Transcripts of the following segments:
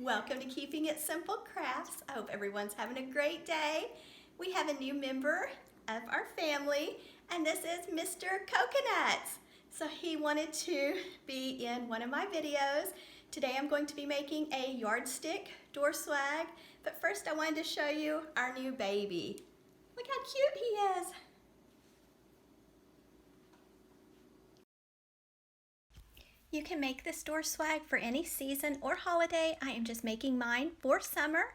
Welcome to Keeping It Simple Crafts. I hope everyone's having a great day. We have a new member of our family, and this is Mr. Coconuts. So he wanted to be in one of my videos. Today I'm going to be making a yardstick door swag, but first I wanted to show you our new baby. Look how cute he is. You can make this door swag for any season or holiday. I am just making mine for summer.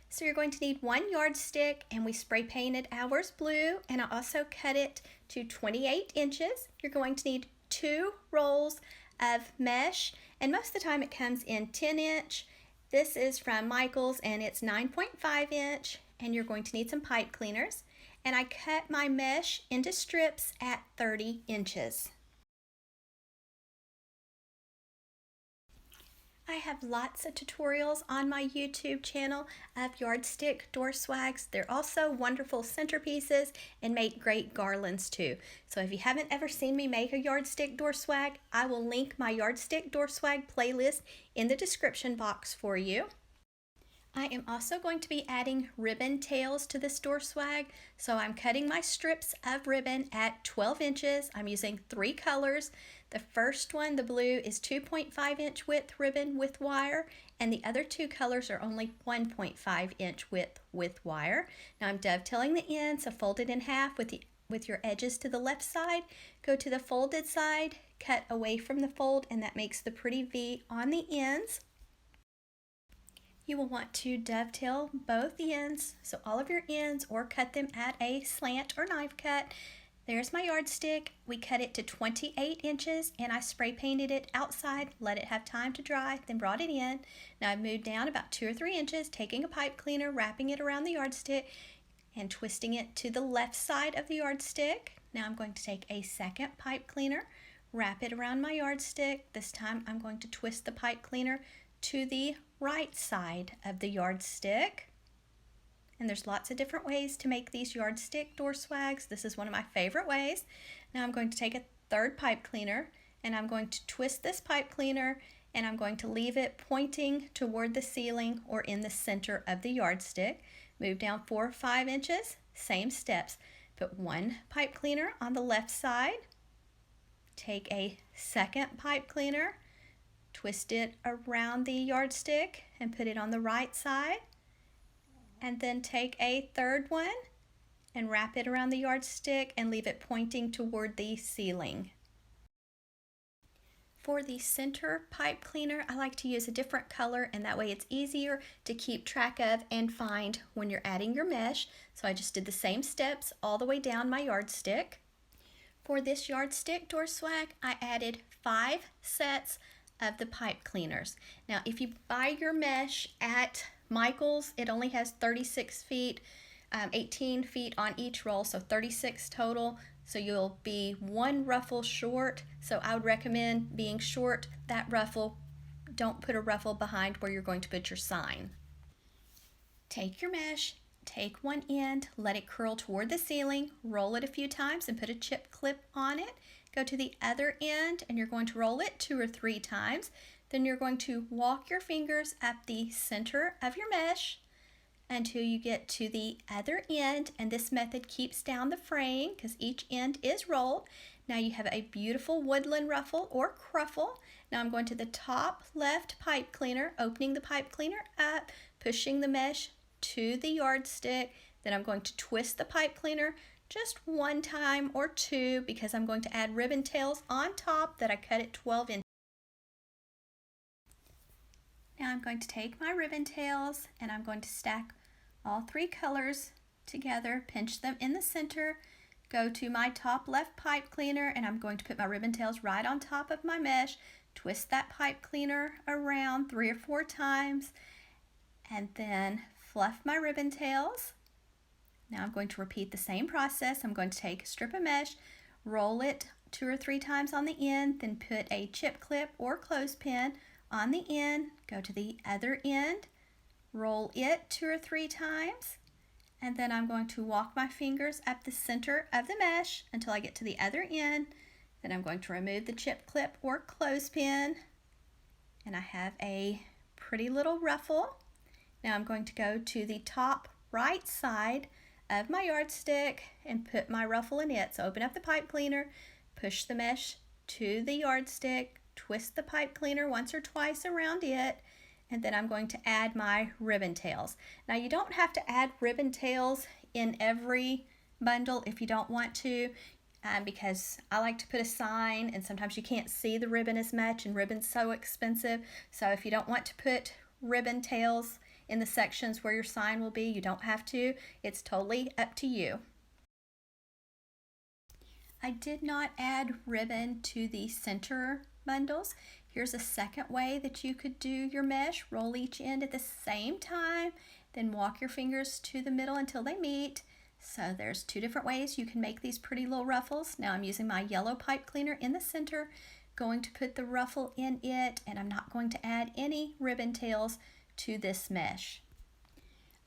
So you're going to need one yardstick, and we spray painted ours blue, and I also cut it to 28 inches. You're going to need 2 rolls of mesh, and most of the time it comes in 10-inch. This is from Michael's and it's 9.5 inch, and you're going to need some pipe cleaners. And I cut my mesh into strips at 30 inches. I have lots of tutorials on my YouTube channel of yardstick door swags. They're also wonderful centerpieces and make great garlands too. So if you haven't ever seen me make a yardstick door swag, I will link my yardstick door swag playlist in the description box for you. I am also going to be adding ribbon tails to this door swag. So I'm cutting my strips of ribbon at 12 inches. I'm using 3 colors. The first one, the blue, is 2.5 inch width ribbon with wire, and the other 2 colors are only 1.5 inch width with wire. Now I'm dovetailing the ends, so fold it in half with your edges to the left side. Go to the folded side, cut away from the fold, and that makes the pretty V on the ends. You will want to dovetail both ends, so all of your ends, or cut them at a slant or knife cut. There's my yardstick. We cut it to 28 inches, and I spray painted it outside, let it have time to dry, then brought it in. Now I've moved down about 2 or 3 inches, taking a pipe cleaner, wrapping it around the yardstick, and twisting it to the left side of the yardstick. Now I'm going to take a second pipe cleaner, wrap it around my yardstick. This time I'm going to twist the pipe cleaner to the right side of the yardstick. And there's lots of different ways to make these yardstick door swags. This is one of my favorite ways. Now I'm going to take a third pipe cleaner, and I'm going to twist this pipe cleaner, and I'm going to leave it pointing toward the ceiling or in the center of the yardstick. Move down 4 or 5 inches, same steps. Put one pipe cleaner on the left side. Take a second pipe cleaner, twist it around the yardstick, and put it on the right side. And then take a third one and wrap it around the yardstick and leave it pointing toward the ceiling. For the center pipe cleaner, I like to use a different color, and that way it's easier to keep track of and find when you're adding your mesh. So I just did the same steps all the way down my yardstick. For this yardstick door swag, I added 5 sets of the pipe cleaners. Now if you buy your mesh at Michael's, it only has 36 feet, 18 feet on each roll, so 36 total. So you'll be 1 ruffle short. So I would recommend being short that ruffle. Don't put a ruffle behind where you're going to put your sign. Take your mesh, take one end, let it curl toward the ceiling, roll it a few times and put a chip clip on it. Go to the other end, and you're going to roll it 2 or 3 times. Then you're going to walk your fingers up the center of your mesh until you get to the other end, and this method keeps down the fraying because each end is rolled. Now you have a beautiful woodland ruffle or cruffle. Now I'm going to the top left pipe cleaner, opening the pipe cleaner up, pushing the mesh to the yardstick. Then I'm going to twist the pipe cleaner just 1 time or 2 because I'm going to add ribbon tails on top that I cut at 12 inches. Now I'm going to take my ribbon tails, and I'm going to stack all 3 colors together, pinch them in the center, go to my top left pipe cleaner, and I'm going to put my ribbon tails right on top of my mesh, twist that pipe cleaner around 3 or 4 times, and then fluff my ribbon tails. Now I'm going to repeat the same process. I'm going to take a strip of mesh, roll it 2 or 3 times on the end, then put a chip clip or clothespin on the end, go to the other end, roll it 2 or 3 times, and then I'm going to walk my fingers up the center of the mesh until I get to the other end. Then I'm going to remove the chip clip or clothespin, and I have a pretty little ruffle. Now I'm going to go to the top right side of my yardstick and put my ruffle in it. So open up the pipe cleaner, push the mesh to the yardstick, twist the pipe cleaner once or twice around it, and then I'm going to add my ribbon tails. Now you don't have to add ribbon tails in every bundle if you don't want to, because I like to put a sign and sometimes you can't see the ribbon as much and ribbon's so expensive. So if you don't want to put ribbon tails in the sections where your sign will be, you don't have to. It's totally up to you. I did not add ribbon to the center bundles. Here's a second way that you could do your mesh. Roll each end at the same time, then walk your fingers to the middle until they meet. So there's two different ways you can make these pretty little ruffles. Now I'm using my yellow pipe cleaner in the center, going to put the ruffle in it, and I'm not going to add any ribbon tails to this mesh.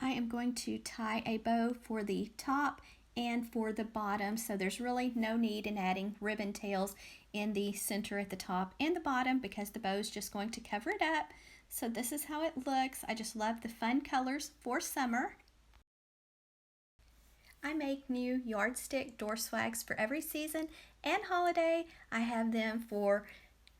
I am going to tie a bow for the top and for the bottom, so there's really no need in adding ribbon tails in the center at the top and the bottom because the bow is just going to cover it up. So this is how it looks. I just love the fun colors for summer. I make new yardstick door swags for every season and holiday. I have them for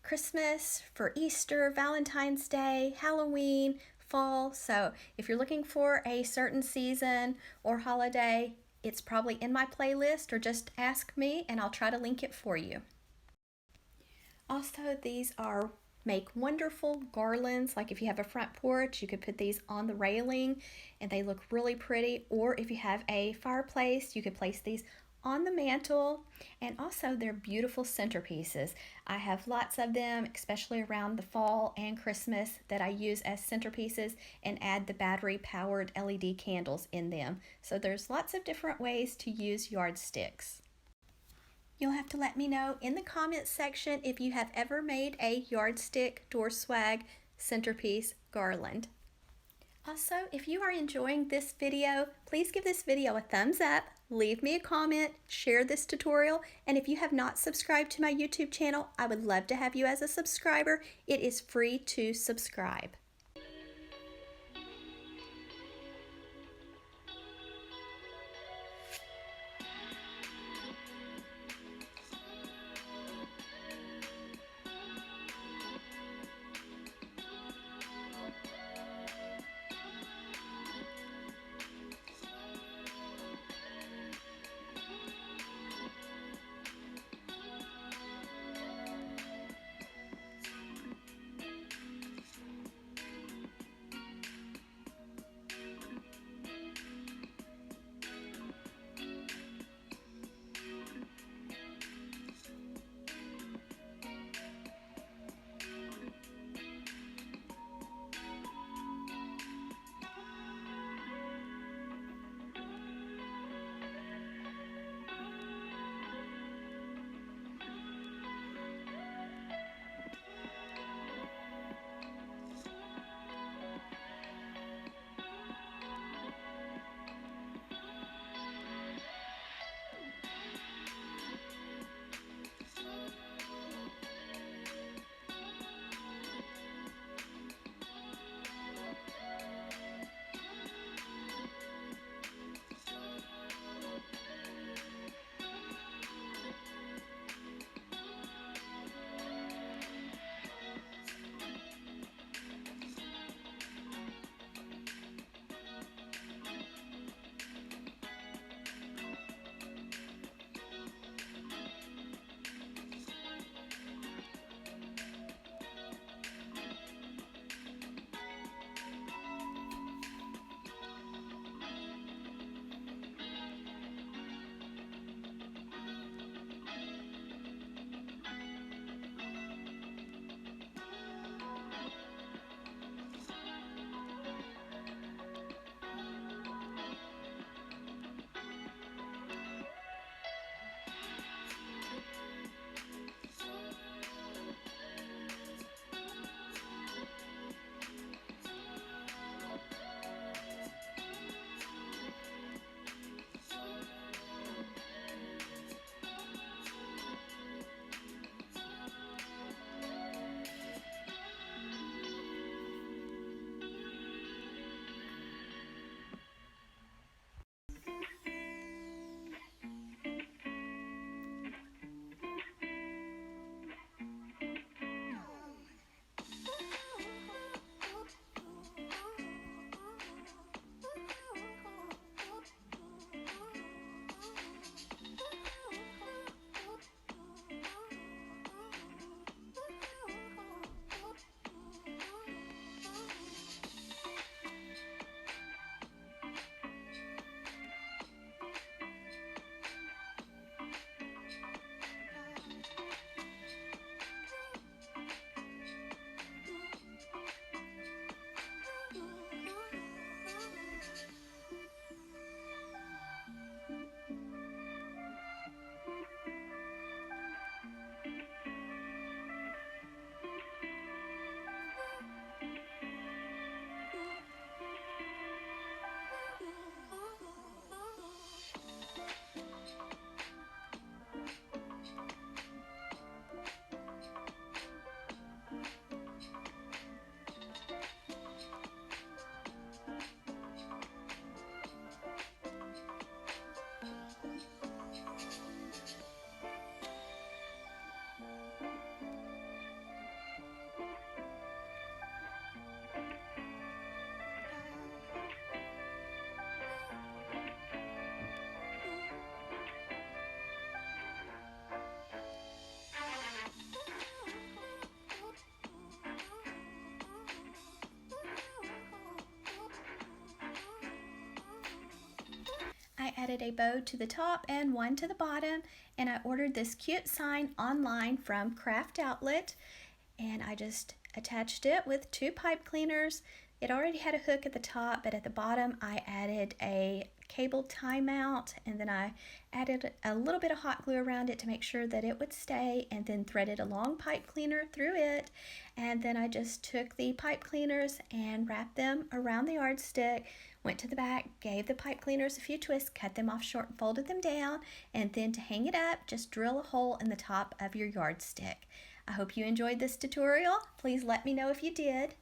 Christmas, for Easter, Valentine's Day, Halloween, fall. So if you're looking for a certain season or holiday, it's probably in my playlist, or just ask me and I'll try to link it for you. Also, these make wonderful garlands. Like if you have a front porch, you could put these on the railing and they look really pretty. Or if you have a fireplace, you could place these on the mantle. And also they're beautiful centerpieces. I have lots of them, especially around the fall and Christmas, that I use as centerpieces and add the battery powered LED candles in them. So there's lots of different ways to use yardsticks. You'll have to let me know in the comments section if you have ever made a yardstick door swag centerpiece garland. Also, if you are enjoying this video, please give this video a thumbs up, leave me a comment, share this tutorial, and if you have not subscribed to my YouTube channel, I would love to have you as a subscriber. It is free to subscribe. added a bow to the top and one to the bottom, and I ordered this cute sign online from Craft Outlet, and I just attached it with 2 pipe cleaners. It already had a hook at the top, but at the bottom I added a cable tie mount, and then I added a little bit of hot glue around it to make sure that it would stay, and then threaded a long pipe cleaner through it. And then I just took the pipe cleaners and wrapped them around the yardstick, went to the back, gave the pipe cleaners a few twists, cut them off short, folded them down, and then to hang it up, just drill a hole in the top of your yardstick. I hope you enjoyed this tutorial. Please let me know if you did.